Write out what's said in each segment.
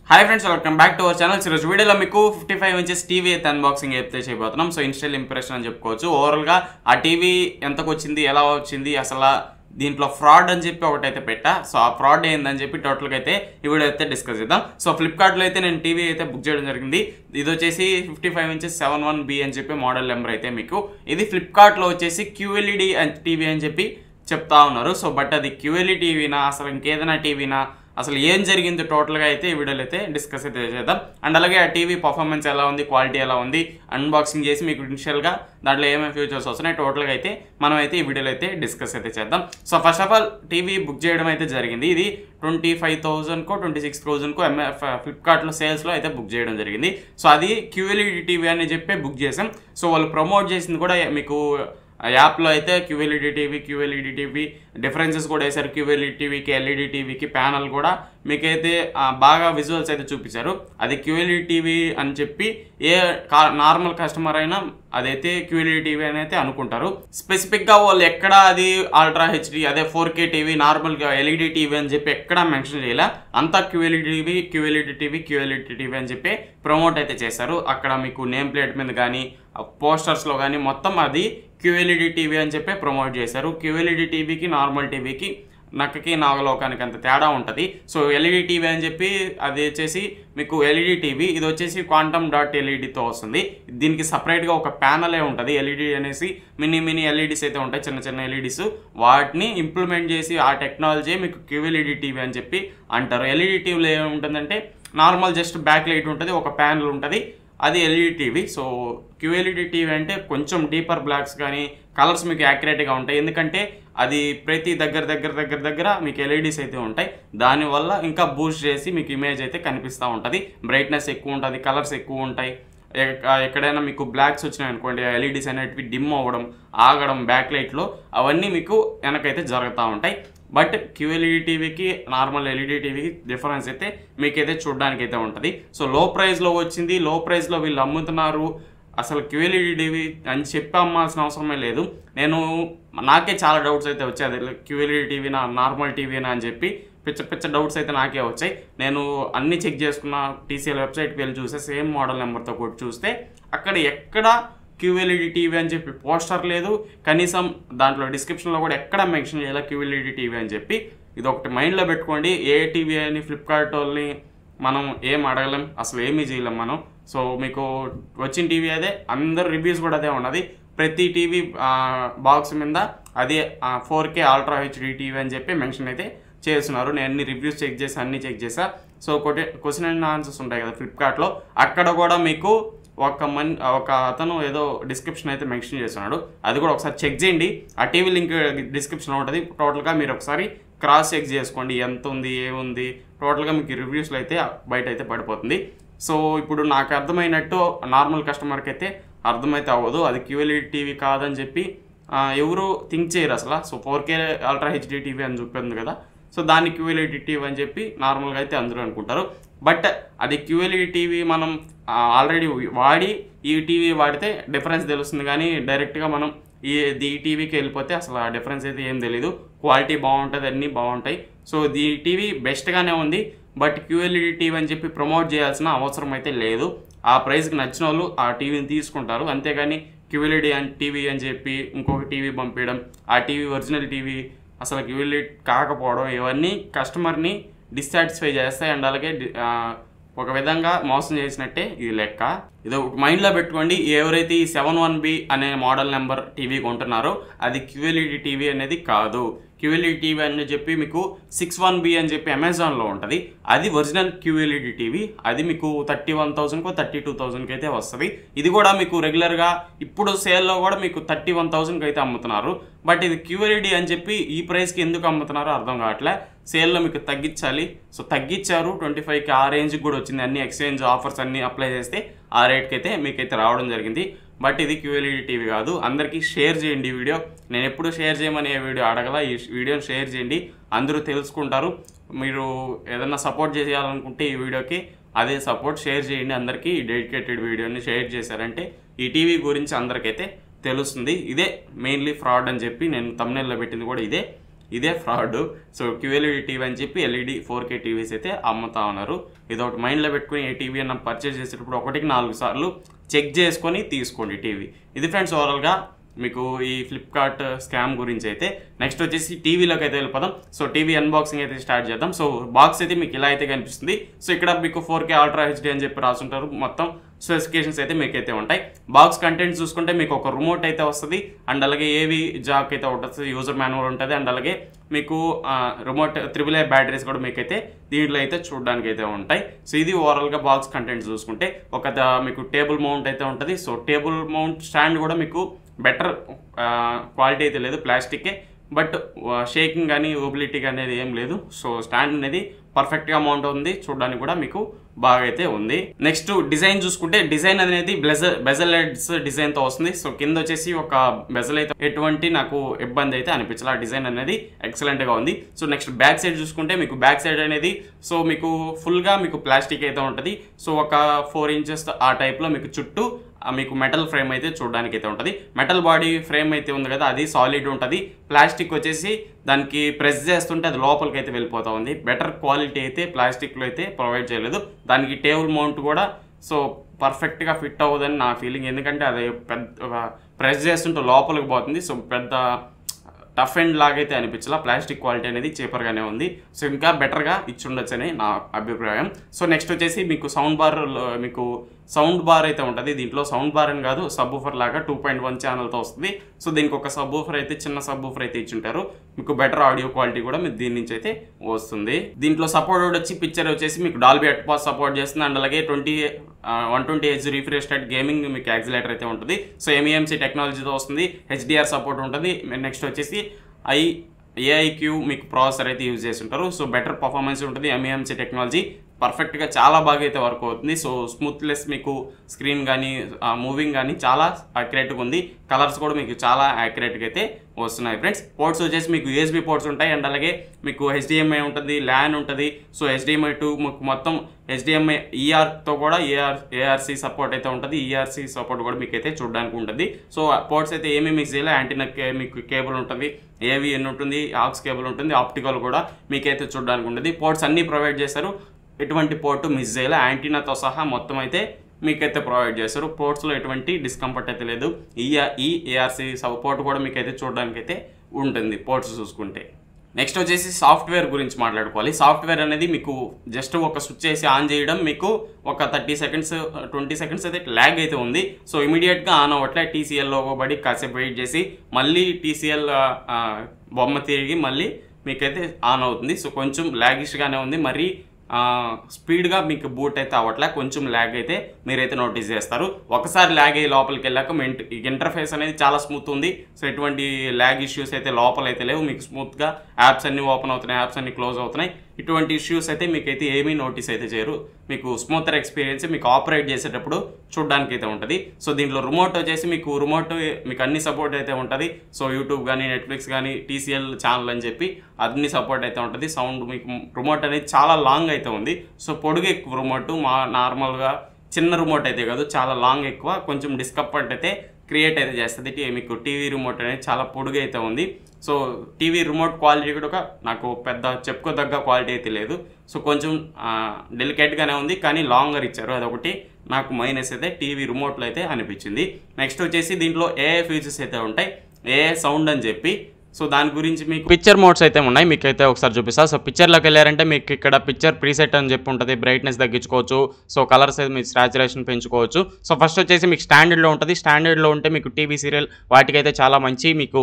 Hi friends, welcome back to our channel. ఈరోజు వీడియోలో మీకు 55 ఇంచెస్ టీవీ అయితే అన్బాక్సింగ్ అయితే చేయబోతున్నాం. సో ఇన్స్టల్ ఇంప్రెషన్ అని చెప్పుకోవచ్చు. ఓవరాల్గా ఆ టీవీ ఎంతకు వచ్చింది, ఎలా వచ్చింది, అసలు దీంట్లో ఫ్రాడ్ అని చెప్పి ఒకటైతే పెట్టా. సో ఆ ఫ్రాడ్ ఏందని చెప్పి టోటల్గా అయితే ఈ వీడియో అయితే డిస్కస్ చేద్దాం. సో ఫ్లిప్కార్ట్లో అయితే నేను టీవీ అయితే బుక్ చేయడం జరిగింది. ఇది వచ్చేసి 55 ఇంచెస్ 71B అని చెప్పి మోడల్ నెంబర్ అయితే మీకు. ఇది ఫ్లిప్కార్ట్లో వచ్చేసి QLED టీవీ అని చెప్పి చెప్తా ఉన్నారు. సో బట్ అది QLED టీవీనా, అసలు ఇంకేదైనా టీవీనా, అసలు ఏం జరిగింది టోటల్గా అయితే ఈ వీడియోలో అయితే డిస్కస్ అయితే చేద్దాం. అండ్ అలాగే ఆ టీవీ పర్ఫార్మెన్స్ ఎలా ఉంది, క్వాలిటీ ఎలా ఉంది, అన్బాక్సింగ్ చేసి మీకు ఇనిషియల్గా దాంట్లో ఏమేమి ఫీచర్స్ వస్తున్నాయి టోటల్గా అయితే మనం అయితే ఈ వీడియోలో అయితే డిస్కస్ అయితే చేద్దాం. So first of all TV book చేయడం అయితే జరిగింది. ఇది 25,000కో 26,000కో ఫ్లిప్కార్ట్లో సేల్స్లో అయితే బుక్ చేయడం జరిగింది. సో అది QLED టీవీ అని చెప్పి బుక్ చేసాం. సో వాళ్ళు ప్రమోట్ చేసింది కూడా మీకు యాప్లో అయితే QLED టీవీ డిఫరెన్సెస్ కూడా వేశారు. QLED టీవీకి LED టీవీకి ప్యానల్ కూడా మీకైతే బాగా విజువల్స్ అయితే చూపించారు. అది QLED టీవీ అని చెప్పి ఏ నార్మల్ కస్టమర్ అయినా అదైతే QLED టీవీ అని అయితే అనుకుంటారు. స్పెసిఫిక్గా వాళ్ళు ఎక్కడ అది అల్ట్రా హెచ్డి, అదే 4K టీవీ, నార్మల్గా LED టీవీ అని చెప్పి ఎక్కడ మెన్షన్ చేయలే. అంతా QLED టీవీ అని చెప్పి ప్రమోట్ అయితే చేశారు. అక్కడ మీకు నేమ్ ప్లేట్ మీద కానీ పోస్టర్స్లో కానీ మొత్తం అది QLED టీవీ అని చెప్పి ప్రమోట్ చేశారు. QLED టీవీకి నార్మల్ టీవీకి నక్కకి నాగలోకానికి అంత తేడా ఉంటుంది. సో LED టీవీ అని చెప్పి అది వచ్చేసి మీకు LED టీవీ, ఇది వచ్చేసి క్వాంటమ్ డాట్ LEDతో వస్తుంది. దీనికి సపరేట్గా ఒక ప్యానలే ఉంటుంది. LED అనేసి మినీ LEDs అయితే ఉంటాయి, చిన్న LEDs. వాటిని ఇంప్లిమెంట్ చేసి ఆ టెక్నాలజీ మీకు QLED టీవీ అని చెప్పి అంటారు. LED టీవీలో ఏముంటుందంటే నార్మల్ జస్ట్ బ్యాక్ లైట్ ఉంటుంది, ఒక ప్యానల్ ఉంటుంది, అది LED TV. So QLED TV అంటే కొంచెం డీపర్ బ్లాక్స్ కానీ కలర్స్ మీకు యాక్యురేట్గా ఉంటాయి. ఎందుకంటే అది ప్రతి దగ్గర మీకు LEDs అయితే ఉంటాయి. దానివల్ల ఇంకా బూస్ట్ చేసి మీకు ఇమేజ్ అయితే కనిపిస్తూ ఉంటుంది. బ్రైట్నెస్ ఎక్కువ ఉంటుంది, కలర్స్ ఎక్కువ ఉంటాయి. ఎక్కడైనా మీకు బ్లాక్స్ వచ్చినాయి అనుకోండి, LEDs అనేటివి డిమ్ అవ్వడం, ఆగడం బ్యాక్ లైట్లో అవన్నీ మీకు వెనకైతే జరుగుతూ ఉంటాయి. బట్ QLED టీవీకి నార్మల్ LED టీవీకి డిఫరెన్స్ అయితే మీకైతే చూడడానికి అయితే ఉంటుంది. సో లో ప్రైస్లో వచ్చింది, లో ప్రైస్లో వీళ్ళు అమ్ముతున్నారు. అసలు QLED టీవీ అని చెప్పి అమ్మాల్సిన అవసరమే లేదు. నాకే చాలా డౌట్స్ అయితే వచ్చాయి, అది QLED టీవీనా నార్మల్ టీవీనా అని చెప్పి పిచ్చ డౌట్స్ అయితే నాకే వచ్చాయి. నేను అన్నీ చెక్ చేసుకున్న, TCL వెబ్సైట్కి వెళ్ళి చూస్తే సేమ్ మోడల్ నెంబర్తో కూడా చూస్తే అక్కడ ఎక్కడ QLED టీవీ అని చెప్పి పోస్టర్ లేదు. కనీసం దాంట్లో డిస్క్రిప్షన్లో కూడా ఎక్కడ మెన్షన్ చేయాలి QLED టీవీ అని చెప్పి. ఇది ఒకటి మైండ్లో పెట్టుకోండి. ఏ టీవీ అని ఫ్లిప్కార్ట్ వాళ్ళని మనం ఏం అడగలేం, అసలు ఏమీ చేయలేం మనం. సో మీకు వచ్చిన టీవీ అదే, అందరు రివ్యూస్ కూడా అదే ఉన్నది. ప్రతి టీవీ బాక్స్ మీద అదే 4K అల్ట్రా హెచ్డి టీవీ అని చెప్పి మెన్షన్ అయితే చేస్తున్నారు. నేను అన్ని రివ్యూస్ చెక్ చేసి అన్నీ చెక్ చేసా. సో క్వశ్చన్ అండ్ ఆన్సర్స్ ఉంటాయి కదా ఫ్లిప్కార్ట్లో, అక్కడ కూడా మీకు ఒక అతను ఏదో డిస్క్రిప్షన్ అయితే మెన్షన్ చేస్తున్నాడు. అది కూడా ఒకసారి చెక్ చేయండి. ఆ టీవీ లింక్ డిస్క్రిప్షన్లో ఉంటుంది. టోటల్గా మీరు ఒకసారి క్రాస్ చెక్ చేసుకోండి, ఎంత ఉంది ఏముంది. టోటల్గా మీకు రివ్యూస్లో అయితే బయట అయితే పడిపోతుంది. సో ఇప్పుడు నాకు అర్థమైనట్టు నార్మల్ కస్టమర్కి అయితే అర్థమైతే అవ్వదు. అది QLED టీవీ కాదని చెప్పి ఎవరు థింక్ చేయరు అసలు. So 4K ultra HD TV అని చెప్పింది కదా, సో దాన్ని QLED టీవీ అని చెప్పి నార్మల్గా అయితే అందరూ అనుకుంటారు. బట్ అది QLED టీవీ మనం ఆల్రెడీ వాడి ఈ టీవీ వాడితే డిఫరెన్స్ తెలుస్తుంది. కానీ డైరెక్ట్గా మనం ఈ టీవీకి వెళ్ళిపోతే అసలు ఆ డిఫరెన్స్ అయితే ఏం తెలీదు. క్వాలిటీ బాగుంటుంది, అన్నీ బాగుంటాయి. సో ఈ టీవీ బెస్ట్గానే ఉంది. బట్ QLED టీవీ అని చెప్పి ప్రమోట్ చేయాల్సిన అవసరం అయితే లేదు. ఆ ప్రైస్కి నచ్చిన వాళ్ళు ఆ టీవీని తీసుకుంటారు. అంతేగాని QLED టీవీ అని చెప్పి ఇంకొక టీవీ పంపించడం, ఆ టీవీ ఒరిజినల్ టీవీ అసలు QLED కాకపోవడం, ఇవన్నీ కస్టమర్ని డిస్సాటిస్ఫై చేస్తాయి. అండ్ అలాగే ఒక విధంగా మోసం చేసినట్టే ఇది లెక్క. ఇది ఒక మైండ్లో పెట్టుకోండి. ఎవరైతే ఈ 71B అనే మోడల్ నెంబర్ టీవీ కొంటున్నారో అది QLED టీవీ అనేది కాదు. QLED టీవీ అని చెప్పి మీకు 61B అని చెప్పి అమెజాన్లో ఉంటుంది. అది ఒరిజినల్ QLED టీవీ. అది మీకు 31,000కో 32,000కి అయితే వస్తుంది. ఇది కూడా మీకు రెగ్యులర్గా ఇప్పుడు సేల్లో కూడా మీకు 31,000కి అయితే అమ్ముతున్నారు. బట్ ఇది QLED అని చెప్పి ఈ ప్రైస్కి ఎందుకు అమ్ముతున్నారో అర్థం కావట్లే. సేల్లో మీకు తగ్గించాలి. సో తగ్గించారు, 25కి ఆ రేంజ్కి కూడా వచ్చింది. అన్ని ఎక్స్చేంజ్ ఆఫర్స్ అన్నీ అప్లై చేస్తే ఆ రేట్కి అయితే మీకైతే రావడం జరిగింది. బట్ ఇది QLED టీవీ కాదు. అందరికీ షేర్ చేయండి ఈ వీడియో. నేను ఎప్పుడు షేర్ చేయమని ఏ వీడియో అడగల, ఈ వీడియోని షేర్ చేయండి, అందరూ తెలుసుకుంటారు. మీరు ఏదన్నా సపోర్ట్ చేయాలనుకుంటే ఈ వీడియోకి అదే సపోర్ట్ షేర్ చేయండి. అందరికీ ఈ డెడికేటెడ్ వీడియోని షేర్ చేశారంటే ఈ టీవీ గురించి అందరికైతే తెలుస్తుంది. ఇదే మెయిన్లీ ఫ్రాడ్ అని చెప్పి నేను థంబ్నెయిల్లో పెట్టింది కూడా ఇదే. ఇదే ఫ్రాడ్. సో QLED టీవీ అని చెప్పి LED 4K టీవీస్ అయితే అమ్ముతా ఉన్నారు. ఇదొకటి మైండ్లో పెట్టుకుని ఏ టీవీ అన్న పర్చేస్ చేసేటప్పుడు 1కి 4 సార్లు చెక్ చేసుకొని తీసుకోండి టీవీ. ఇది ఫ్రెండ్స్ ఓవరాల్గా మీకు ఈ ఫ్లిప్కార్ట్ స్కామ్ గురించి అయితే. నెక్స్ట్ వచ్చేసి టీవీలోకి అయితే వెళ్ళిపోదాం. సో టీవీ అన్బాక్సింగ్ అయితే స్టార్ట్ చేద్దాం. సో బాక్స్ అయితే మీకు ఇలా అయితే కనిపిస్తుంది. సో ఇక్కడ మీకు 4K Ultra HD అని చెప్పి రాసుంటారు. మొత్తం స్పెసిఫికేషన్స్ అయితే మీకైతే ఉంటాయి. బాక్స్ కంటెంట్స్ చూసుకుంటే మీకు ఒక రిమోట్ అయితే వస్తుంది, అండ్ అలాగే ఏవి జాక్ అయితే ఉంటుంది, యూజర్ మాన్యువల్ ఉంటుంది, అండ్ అలాగే మీకు రిమోట్ AAA బ్యాటరీస్ కూడా మీకైతే దీంట్లో అయితే చూడడానికి అయితే ఉంటాయి. సో ఇది ఓవరాల్గా బాక్స్ కంటెంట్స్ చూసుకుంటే. మీకు టేబుల్ మౌంట్ అయితే ఉంటుంది. సో టేబుల్ మౌంట్ స్టాండ్ కూడా మీకు బెటర్ క్వాలిటీ అయితే లేదు, ప్లాస్టికే, బట్ షేకింగ్ కానీ ఓబిలిటీ అనేది ఏం లేదు. సో స్టాండ్ అనేది పర్ఫెక్ట్గా మౌంట్ ఉంది, చూడడానికి కూడా మీకు బాగా అయితే ఉంది. నెక్స్ట్ డిజైన్ చూసుకుంటే డిజైన్ అనేది బెజల్ హెడ్స్ డిజైన్తో వస్తుంది. సో కింద వచ్చేసి ఒక బెజల్ అయితే ఎటువంటి నాకు ఇబ్బంది అయితే అనిపించాలి. ఆ డిజైన్ అనేది ఎక్సలెంట్గా ఉంది. సో నెక్స్ట్ బ్యాక్ సైడ్ చూసుకుంటే మీకు బ్యాక్ సైడ్ అనేది సో మీకు ఫుల్గా మీకు ప్లాస్టిక్ అయితే ఉంటుంది. సో ఒక 4 ఇంచెస్ ఆ టైప్లో మీకు చుట్టూ మీకు మెటల్ ఫ్రేమ్ అయితే చూడడానికి అయితే ఉంటుంది. మెటల్ బాడీ ఫ్రేమ్ అయితే ఉంది కదా, అది సాలిడ్ ఉంటుంది. ప్లాస్టిక్ వచ్చేసి దానికి ప్రెస్ చేస్తుంటే అది లోపలికి అయితే వెళ్ళిపోతూ ఉంది. బెటర్ క్వాలిటీ అయితే ప్లాస్టిక్లో అయితే ప్రొవైడ్ చేయలేదు. దానికి టేబుల్ మౌంట్ కూడా సో పర్ఫెక్ట్గా ఫిట్ అవ్వదని నా ఫీలింగ్. ఎందుకంటే అది పెద్ద ప్రెస్ చేస్తుంటే లోపలికి పోతుంది. సో పెద్ద టఫ్ అండ్ లాగైతే అనిపించాల. ప్లాస్టిక్ క్వాలిటీ అనేది చీపర్గానే ఉంది. సో ఇంకా బెటర్గా ఇచ్చి ఉండొచ్చని నా అభిప్రాయం. సో నెక్స్ట్ వచ్చేసి మీకు సౌండ్ బార్ అయితే ఉంటుంది. దీంట్లో సౌండ్ బార్ అని కాదు, సబ్బూఫర్ లాగా 2.1 ఛానల్తో వస్తుంది. సో దీనికి ఒక సబ్బూఫర్ అయితే చిన్న సబ్బూఫర్ అయితే ఇచ్చుంటారు. మీకు బెటర్ ఆడియో క్వాలిటీ కూడా మీకు దీని నుంచి అయితే వస్తుంది. దీంట్లో సపోర్ట్ వచ్చి పిక్చర్ వచ్చేసి మీకు డాల్బీ అట్మాస్ సపోర్ట్ చేస్తుంది, అండ్ అలాగే 120 Hz రిఫ్రెష్ రేట్ గేమింగ్ మీకు యాక్సిలేటర్ అయితే ఉంటుంది. సో MEMC టెక్నాలజీతో వస్తుంది. HDR సపోర్ట్ ఉంటుంది. నెక్స్ట్ వచ్చేసి AIQ మీకు ప్రాసెసర్ అయితే యూజ్ చేసి ఉంటారు. సో బెటర్ పర్ఫార్మెన్స్ ఉంటుంది. MEMC టెక్నాలజీ పర్ఫెక్ట్గా చాలా బాగా అయితే వర్క్ అవుతుంది. సో స్మూత్లెస్ మీకు స్క్రీన్ కానీ మూవింగ్ కానీ చాలా యాక్యురేట్గా ఉంది. కలర్స్ కూడా మీకు చాలా యాక్యురేట్గా అయితే వస్తున్నాయి ఫ్రెండ్స్. పోర్ట్స్ వచ్చేసి మీకు USB పోర్ట్స్ ఉంటాయి, అండ్ అలాగే మీకు HDMI ఉంటుంది, LAN ఉంటుంది. సో HDMI to మీకు మొత్తం HDMI ERతో కూడా ARC సపోర్ట్ అయితే ఉంటుంది. ERC సపోర్ట్ కూడా మీకు అయితే చూడడానికి ఉంటుంది. సో పోర్ట్స్ అయితే ఏమీ మిక్స్ చేయాలి. యాంటీనా మీకు కేబుల్ ఉంటుంది, AVN ఉంటుంది, ఆక్స్ కేబుల్ ఉంటుంది, ఆప్టికల్ కూడా మీకైతే చూడడానికి ఉంటుంది. పోర్ట్స్ అన్నీ ప్రొవైడ్ చేస్తారు, ఎటువంటి పోర్టు మిస్ చేయాలి. యాంటీనాతో సహా మొత్తం అయితే మీకైతే ప్రొవైడ్ చేస్తారు. పోర్ట్స్లో ఎటువంటి డిస్కంఫర్ట్ అయితే లేదు. ARC సపోర్ట్ కూడా మీకైతే చూడడానికి అయితే ఉంటుంది పోర్ట్స్ చూసుకుంటే. నెక్స్ట్ వచ్చేసి సాఫ్ట్వేర్ గురించి మాట్లాడుకోవాలి. సాఫ్ట్వేర్ అనేది మీకు జస్ట్ ఒక స్విచ్ చేసి ఆన్ చేయడం, మీకు ఒక 30 సెకండ్స్ 20 సెకండ్స్ అయితే ల్యాగ్ అయితే ఉంది. సో ఇమీడియట్గా ఆన్ అవ్వట్లే. TCL లోగో పడి కాసేపు వెయిట్ చేసి మళ్ళీ TCL బొమ్మ తిరిగి మళ్ళీ మీకైతే ఆన్ అవుతుంది. సో కొంచెం ల్యాగిష్గానే ఉంది. మరి స్పీడ్గా మీకు బూట్ అయితే అవ్వట్లే, కొంచెం ల్యాగ్ అయితే మీరైతే నోటీస్ చేస్తారు. ఒకసారి ల్యాగ్ అయ్యి లోపలికి వెళ్ళాక ఇంటర్ఫేస్ అనేది చాలా స్మూత్ ఉంది. సో ఎటువంటి ల్యాగ్ ఇష్యూస్ అయితే లోపల అయితే లేవు. మీకు స్మూత్గా యాప్స్ అన్ని ఓపెన్ అవుతున్నాయి, యాప్స్ అన్ని క్లోజ్ అవుతున్నాయి. ఇటువంటి ఇష్యూస్ అయితే మీకైతే ఏమీ నోటీస్ అయితే చేయరు. మీకు స్మూతర్ ఎక్స్పీరియన్స్ మీకు ఆపరేట్ చేసేటప్పుడు చూడడానికి అయితే ఉంటుంది. సో దీంట్లో రిమోట్ వచ్చేసి మీకు అన్ని సపోర్ట్ అయితే ఉంటుంది. సో యూట్యూబ్ కానీ, నెట్ఫ్లిక్స్ కానీ, TCL ఛానల్ అని చెప్పి అన్ని సపోర్ట్ అయితే ఉంటుంది. సౌండ్ మీకు రిమోట్ అనేది చాలా లాంగ్ అయితే ఉంది. సో పొడుగు ఎక్కువ రిమోట్, నార్మల్గా చిన్న రిమోట్ అయితే కాదు, చాలా లాంగ్ ఎక్కువ, కొంచెం డిస్కంఫర్ట్ అయితే క్రియేట్ అయితే చేస్తుంది. మీకు టీవీ రిమోట్ అనేది చాలా పొడుగు అయితే ఉంది. సో టీవీ రిమోట్ క్వాలిటీ కూడా నాకు పెద్ద చెప్పుకోదగ్గ క్వాలిటీ అయితే లేదు. సో కొంచెం డెలికేట్గానే ఉంది, కానీ లాంగర్ ఇచ్చారు. అదొకటి నాకు మైనస్ అయితే టీవీ రిమోట్లో అయితే అనిపించింది. నెక్స్ట్ వచ్చేసి దీంట్లో AI ఫీచర్స్ అయితే ఉంటాయి, AI సౌండ్ అని చెప్పి. సో దాని గురించి మీకు పిక్చర్ మోడ్స్ అయితే ఉన్నాయి, మీకైతే ఒకసారి చూపిస్తా. సో పిక్చర్లోకి వెళ్ళారంటే మీకు ఇక్కడ పిక్చర్ ప్రీసెట్ అని చెప్పి ఉంటుంది. బ్రైట్నెస్ తగ్గించుకోవచ్చు. సో కలర్స్ అయితే మీకు సాచురేషన్ పెంచుకోవచ్చు. సో ఫస్ట్ వచ్చేసి మీకు స్టాండర్డ్లో ఉంటుంది. స్టాండర్డ్లో ఉంటే మీకు టీవీ సీరియల్ వాటికైతే చాలా మంచి మీకు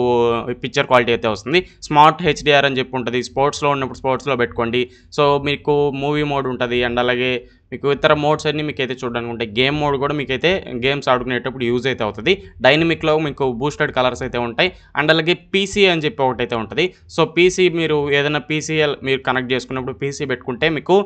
పిక్చర్ క్వాలిటీ అయితే వస్తుంది. స్మార్ట్ HDR అని చెప్పి ఉంటుంది. స్పోర్ట్స్లో ఉన్నప్పుడు స్పోర్ట్స్లో పెట్టుకోండి. సో మీకు మూవీ మోడ్ ఉంటుంది, అండ్ అలాగే మీకు ఇతర మోడ్స్ అన్ని మీకైతే చూడడానికి ఉంటాయి. గేమ్ మోడ్ కూడా మీకైతే గేమ్స్ ఆడుకునేటప్పుడు యూజ్ అయితే అవుతుంది. డైనమిక్లో మీకు బూస్టెడ్ కలర్స్ అయితే ఉంటాయి, అండ్ అలాగే PC అని చెప్పి ఒకటి అయితే ఉంటుంది. సో PC మీరు ఏదైనా PCL మీరు కనెక్ట్ చేసుకున్నప్పుడు PC పెట్టుకుంటే మీకు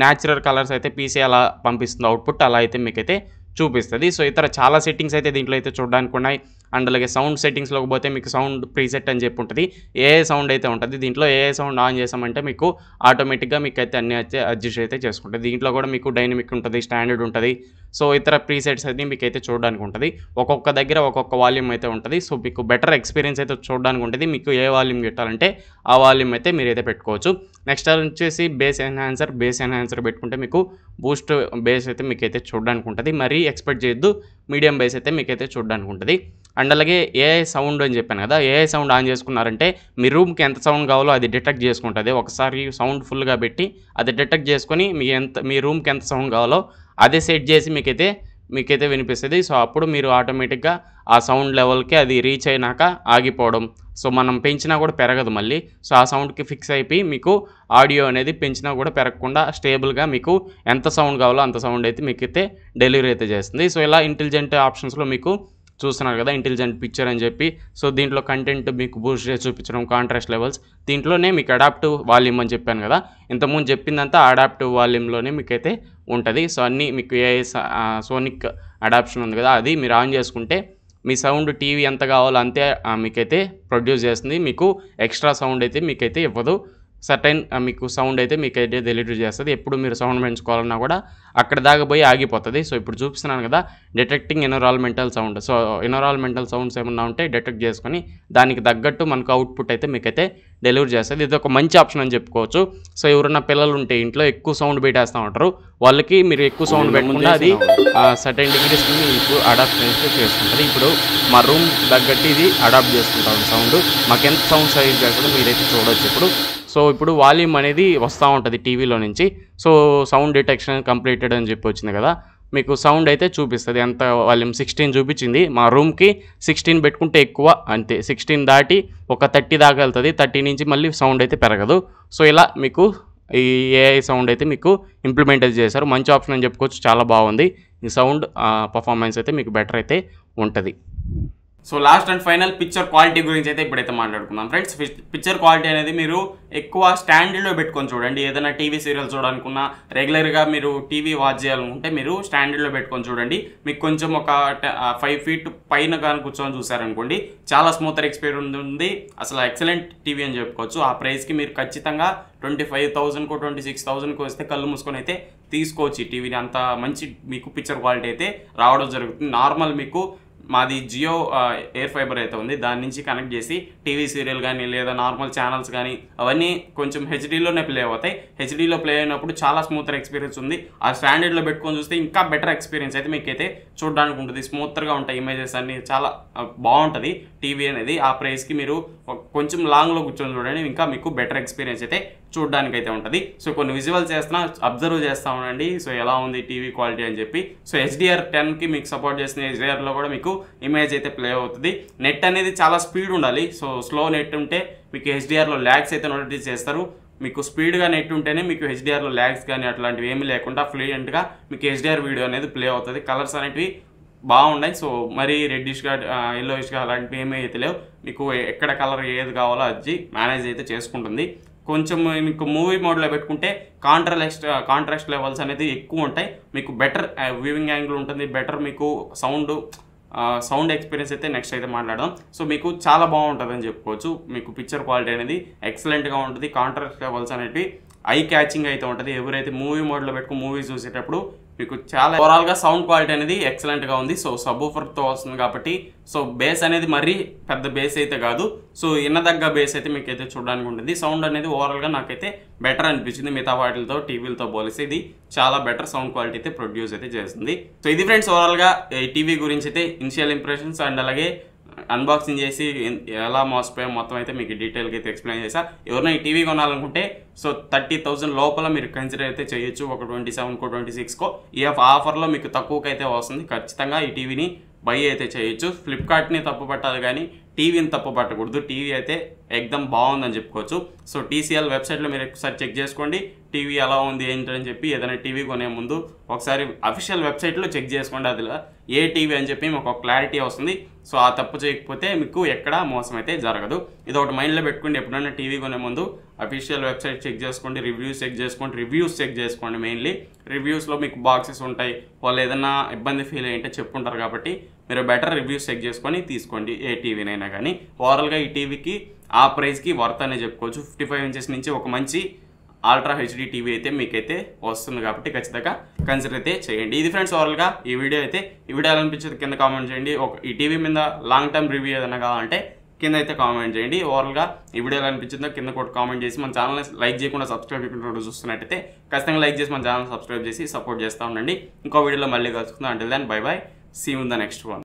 న్యాచురల్ కలర్స్ అయితే PC అలా పంపిస్తుంది, అవుట్పుట్ అలా అయితే మీకైతే చూపిస్తుంది. సో ఇతర చాలా సెట్టింగ్స్ అయితే దీంట్లో అయితే చూడడానికి ఉన్నాయి. అండ్ అలాగే సౌండ్ సెట్టింగ్స్లోకి పోతే మీకు సౌండ్ ప్రీసెట్ అని చెప్పి ఉంటుంది. ఏ సౌండ్ అయితే ఉంటుంది దీంట్లో ఏ సౌండ్ ఆన్ చేసామంటే మీకు ఆటోమేటిక్గా మీకు అయితే అన్ని అయితే అడ్జస్ట్ అయితే చేసుకుంటుంది. దీంట్లో కూడా మీకు డైనమిక్ ఉంటుంది, స్టాండర్డ్ ఉంటుంది. సో ఇతర ప్రీసెట్స్ అన్ని మీకు అయితే చూడడానికి ఉంటుంది. ఒక్కొక్క దగ్గర ఒక్కొక్క వాల్యూమ్ అయితే ఉంటుంది. సో మీకు బెటర్ ఎక్స్పీరియన్స్ అయితే చూడడానికి ఉంటుంది. మీకు ఏ వాల్యూమ్ పెట్టాలంటే ఆ వాల్యూమ్ అయితే మీరైతే పెట్టుకోవచ్చు. నెక్స్ట్ వచ్చేసి బేస్ ఎన్హాన్సర్ పెట్టుకుంటే మీకు బూస్ట్ బేస్ అయితే మీకైతే చూడడానికి ఉంటుంది. మరీ ఎక్స్పెక్ట్ చేయొద్దు, మీడియం బేస్ అయితే మీకైతే చూడడానికి ఉంటుంది. అండ్ అలాగే ఏఐ సౌండ్ అని చెప్పాను కదా, ఏఐ సౌండ్ ఆన్ చేసుకున్నారంటే మీ రూమ్కి ఎంత సౌండ్ కావాలో అది డిటెక్ట్ చేసుకుంటుంది. ఒకసారి సౌండ్ ఫుల్గా పెట్టి అది డిటెక్ట్ చేసుకొని మీ రూమ్కి ఎంత సౌండ్ కావాలో అదే సెట్ చేసి మీకైతే వినిపిస్తుంది. సో అప్పుడు మీరు ఆటోమేటిక్గా ఆ సౌండ్ లెవెల్కి అది రీచ్ అయినాక ఆగిపోవడం. సో మనం పెంచినా కూడా పెరగదు మళ్ళీ. సో ఆ సౌండ్కి ఫిక్స్ అయిపోయి మీకు ఆడియో అనేది పెంచినా కూడా పెరగకుండా స్టేబుల్గా మీకు ఎంత సౌండ్ కావాలో అంత సౌండ్ అయితే మీకైతే డెలివరీ అయితే చేస్తుంది. సో ఇలా ఇంటెలిజెంట్ ఆప్షన్స్లో మీకు చూస్తున్నారు కదా, ఇంటెలిజెంట్ పిక్చర్ అని చెప్పి. సో దీంట్లో కంటెంట్ మీకు బూస్ట్ చేసి చూపించడం, కాంట్రాస్ట్ లెవెల్స్, దీంట్లోనే మీకు అడాప్టివ్ వాల్యూమ్ అని చెప్పాను కదా, ఇంతకుముందు చెప్పిందంతా అడాప్టివ్ వాల్యూమ్లోనే మీకైతే ఉంటుంది. సో అన్నీ మీకు ఏఐ సోనిక్ అడాప్షన్ ఉంది కదా, అది మీరు ఆన్ చేసుకుంటే మీ సౌండ్ టీవీ ఎంత కావాలో అంతే మీకైతే ప్రొడ్యూస్ చేస్తుంది. మీకు ఎక్స్ట్రా సౌండ్ అయితే మీకైతే ఇవ్వదు. సర్టైన్ మీకు సౌండ్ అయితే మీకైతే డెలివరీ చేస్తుంది. ఎప్పుడు మీరు సౌండ్ పెంచుకోవాలన్నా కూడా అక్కడ దాకా పోయి ఆగిపోతుంది. సో ఇప్పుడు చూపిస్తున్నాను కదా, detecting environmental sound. So environmental sounds ఏమన్నా ఉంటే డిటెక్ట్ చేసుకొని దానికి తగ్గట్టు మనకు అవుట్పుట్ అయితే మీకైతే డెలివరీ చేస్తుంది. ఇది ఒక మంచి ఆప్షన్ అని చెప్పుకోవచ్చు. సో ఎవరన్నా పిల్లలు ఉంటే ఇంట్లో ఎక్కువ సౌండ్ పెట్టేస్తూ ఉంటారు, వాళ్ళకి మీరు ఎక్కువ సౌండ్ పెట్టకుండా అది సర్టైన్ డిగ్రీస్ మీకు అడాప్ట్ అయితే చేసుకుంటుంది. ఇప్పుడు మా రూమ్ తగ్గట్టు ఇది అడాప్ట్ చేసుకుంటాం సౌండ్. మాకు ఎంత సౌండ్ సైజ్ చేస్తుందో మీరైతే చూడవచ్చు. ఇప్పుడు వాల్యూమ్ అనేది వస్తూ ఉంటుంది టీవీలో నుంచి. సో సౌండ్ డిటెక్షన్ కంప్లీటెడ్ అని చెప్పి వచ్చింది కదా, మీకు సౌండ్ అయితే చూపిస్తుంది. ఎంత వాల్యూమ్ 16 చూపించింది. మా రూమ్కి 16 పెట్టుకుంటే ఎక్కువ, అంతే. 16 దాటి ఒక 30 దాకా వెళ్తుంది. 30 నుంచి మళ్ళీ సౌండ్ అయితే పెరగదు. సో ఇలా మీకు ఈ ఏఐ సౌండ్ అయితే మీకు ఇంప్లిమెంట్ అయితే చేశారు. మంచి ఆప్షన్ అని చెప్పుకోవచ్చు, చాలా బాగుంది. ఈ సౌండ్ పర్ఫార్మెన్స్ అయితే మీకు బెటర్ అయితే ఉంటుంది. So last and final picture quality గురించి అయితే ఇప్పుడైతే మాట్లాడుకుందాం ఫ్రెండ్స్. పిక్చర్ క్వాలిటీ అనేది మీరు ఎక్కువ స్టాండర్డ్లో పెట్టుకొని చూడండి. ఏదైనా టీవీ సీరియల్ చూడాలనుకున్నా, రెగ్యులర్గా మీరు టీవీ వాచ్ చేయాలనుకుంటే మీరు స్టాండర్డ్లో పెట్టుకొని చూడండి. మీకు కొంచెం ఒక 5 feet పైన కానీ కూర్చొని చూసారనుకోండి, చాలా స్మూతర్ ఎక్స్పీరియన్స్ ఉంది. అసలు ఎక్సలెంట్ టీవీ అని చెప్పుకోవచ్చు. ఆ ప్రైస్కి మీరు ఖచ్చితంగా 25,000కు 26,000కు వస్తే కళ్ళు మూసుకొని అయితే తీసుకోవచ్చు ఈ టీవీని. అంత మంచి మీకు పిక్చర్ క్వాలిటీ అయితే రావడం జరుగుతుంది. నార్మల్ మీకు మాది జియో ఎయిర్ ఫైబర్ అయితే ఉంది, దాని నుంచి కనెక్ట్ చేసి టీవీ సీరియల్ కానీ లేదా నార్మల్ ఛానల్స్ కానీ అవన్నీ కొంచెం హెచ్డీలోనే ప్లే అవుతాయి. హెచ్డీలో ప్లే అయినప్పుడు చాలా స్మూతర్ ఎక్స్పీరియన్స్ ఉంది. ఆ స్టాండర్డ్లో పెట్టుకొని చూస్తే ఇంకా బెటర్ ఎక్స్పీరియన్స్ అయితే మీకైతే చూడడానికి ఉంటుంది. స్మూత్గా ఉంటాయి ఇమేజెస్ అన్ని, చాలా బాగుంటుంది టీవీ అనేది. ఆ ప్రైస్కి మీరు కొంచెం లాంగ్లో కూర్చొని చూడండి, ఇంకా మీకు బెటర్ ఎక్స్పీరియన్స్ అయితే చూడడానికి అయితే ఉంటుంది. సో కొన్ని విజువల్స్ అబ్జర్వ్ చేస్తూ ఉండండి, సో ఎలా ఉంది టీవీ క్వాలిటీ అని చెప్పి. సో HDR10కి మీకు సపోర్ట్ చేసిన HDRలో కూడా మీకు ఇమేజ్ అయితే ప్లే అవుతుంది. నెట్ అనేది చాలా స్పీడ్ ఉండాలి. సో స్లో నెట్ ఉంటే మీకు HDRలో ల్యాగ్స్ అయితే నోటీస్ చేస్తారు. మీకు స్పీడ్గా నెట్ ఉంటేనే మీకు HDRలో ల్యాగ్స్ కానీ అట్లాంటివి ఏమీ లేకుండా ఫ్లూయెంట్గా మీకు HDR వీడియో అనేది ప్లే అవుతుంది. కలర్స్ అనేటివి బాగున్నాయి. సో మరీ రెడ్డిష్గా ఎల్లోయిష్గా అలాంటివి ఏమీ అయితే లేవు. మీకు ఎక్కడ కలర్ ఏది కావాలో అది మేనేజ్ అయితే చేసుకుంటుంది. కొంచెం మీకు మూవీ మోడ్లో పెట్టుకుంటే కాంట్రాస్ట్ లెవెల్స్ అనేది ఎక్కువ ఉంటాయి. మీకు బెటర్ వ్యూవింగ్ యాంగిల్ ఉంటుంది, బెటర్ మీకు సౌండ్ ఎక్స్పీరియన్స్ అయితే నెక్స్ట్ అయితే మాట్లాడదాం. సో మీకు చాలా బాగుంటుంది అని చెప్పుకోవచ్చు. మీకు పిక్చర్ క్వాలిటీ అనేది ఎక్సలెంట్గా ఉంటుంది. కాంట్రాస్ట్ లెవెల్స్ అనేవి ఐ క్యాచింగ్ అయితే ఉంటుంది. ఎవరైతే మూవీ మోడ్లో పెట్టుకుని మూవీస్ చూసేటప్పుడు మీకు చాలా ఓవరాల్గా సౌండ్ క్వాలిటీ అనేది ఎక్సలెంట్గా ఉంది. సో సబ్వూఫర్తో వస్తుంది కాబట్టి సో బేస్ అనేది మరీ పెద్ద బేస్ అయితే కాదు. సో ఇన్నదగ్గ బేస్ అయితే మీకు అయితే చూడడానికి ఉంటుంది. సౌండ్ అనేది ఓవరాల్గా నాకైతే బెటర్ అనిపించింది. మిగతా వాటితో టీవీలతో పోలిస్తే ఇది చాలా బెటర్ సౌండ్ క్వాలిటీ అయితే ప్రొడ్యూస్ అయితే చేస్తుంది. సో ఇది ఫ్రెండ్స్ ఓవరాల్గా ఈ టీవీ గురించి అయితే ఇనిషియల్ ఇంప్రెషన్స్ అండ్ అలాగే అన్బాక్సింగ్ చేసి ఎలా మోసపోయాం మొత్తం అయితే మీకు డీటెయిల్గా అయితే ఎక్స్ప్లెయిన్ చేసా. ఎవరైనా ఈ టీవీ కొనాలనుకుంటే సో 30,000 లోపల మీరు కన్సిడర్ అయితే చేయొచ్చు. ఒక 27కో 26కో ఈ ఆఫర్లో మీకు తక్కువకి అయితే వస్తుంది. ఖచ్చితంగా ఈ టీవీని బై అయితే చేయొచ్చు. ఫ్లిప్కార్ట్ని తప్పు పట్టాలి కానీ టీవీని తప్పు పట్టకూడదు. టీవీ అయితే ఎక్దమ్ బాగుందని చెప్పుకోవచ్చు. సో TCL వెబ్సైట్లో మీరు ఒకసారి చెక్ చేసుకోండి టీవీ ఎలా ఉంది ఏంటని చెప్పి. ఏదైనా టీవీ కొనే ముందు ఒకసారి అఫీషియల్ వెబ్సైట్లో చెక్ చేసుకోండి, అది ఏ టీవీ అని చెప్పి మీకు ఒక క్లారిటీ వస్తుంది. సో ఆ తప్పు చేయకపోతే మీకు ఎక్కడ మోసం అయితే జరగదు. ఇది ఒకటి మైండ్లో పెట్టుకోండి. ఎప్పుడైనా టీవీ కొనే ముందు అఫీషియల్ వెబ్సైట్ చెక్ చేసుకోండి, రివ్యూస్ చెక్ చేసుకోండి. మెయిన్లీ రివ్యూస్లో మీకు బాక్సెస్ ఉంటాయి, వాళ్ళు ఏదైనా ఇబ్బంది ఫీల్ అయ్యింటే చెప్పుంటారు కాబట్టి మీరు బెటర్ రివ్యూస్ చెక్ చేసుకొని తీసుకోండి ఏ టీవీనైనా కానీ. ఓవరాల్గా ఈ టీవీకి ఆ ప్రైస్కి వర్త్ అనే చెప్పుకోవచ్చు. 55 ఇంచెస్ నుంచి ఒక మంచి అల్ట్రా హెచ్డి టీవీ అయితే మీకైతే వస్తుంది కాబట్టి ఖచ్చితంగా కన్సిడర్ అయితే చేయండి. ఇది ఫ్రెండ్స్ ఓవరాల్గా ఈ వీడియో ఎలా అనిపించేది కింద కామెంట్ చేయండి. ఈ టీవీ మీద లాంగ్ టర్మ్ రివ్యూ ఏదైనా కావాలంటే కింద అయితే కామెంట్ చేయండి. ఓవరాల్గా ఈ వీడియో ఎలా అనిపించిందో కింద కూడా కామెంట్ చేసి మన ఛానల్ని లైక్ చేయకుండా సబ్స్క్రైబ్ చేయకుండా చూస్తున్నట్టయితే ఖచ్చితంగా లైక్ చేసి మన ఛానల్ సబ్స్క్రైబ్ చేసి సపోర్ట్ చేస్తూ ఉండండి. ఇంకో వీడియోలో మళ్ళీ కలుసుకుందాం. Until then bye bye, see you in the next one.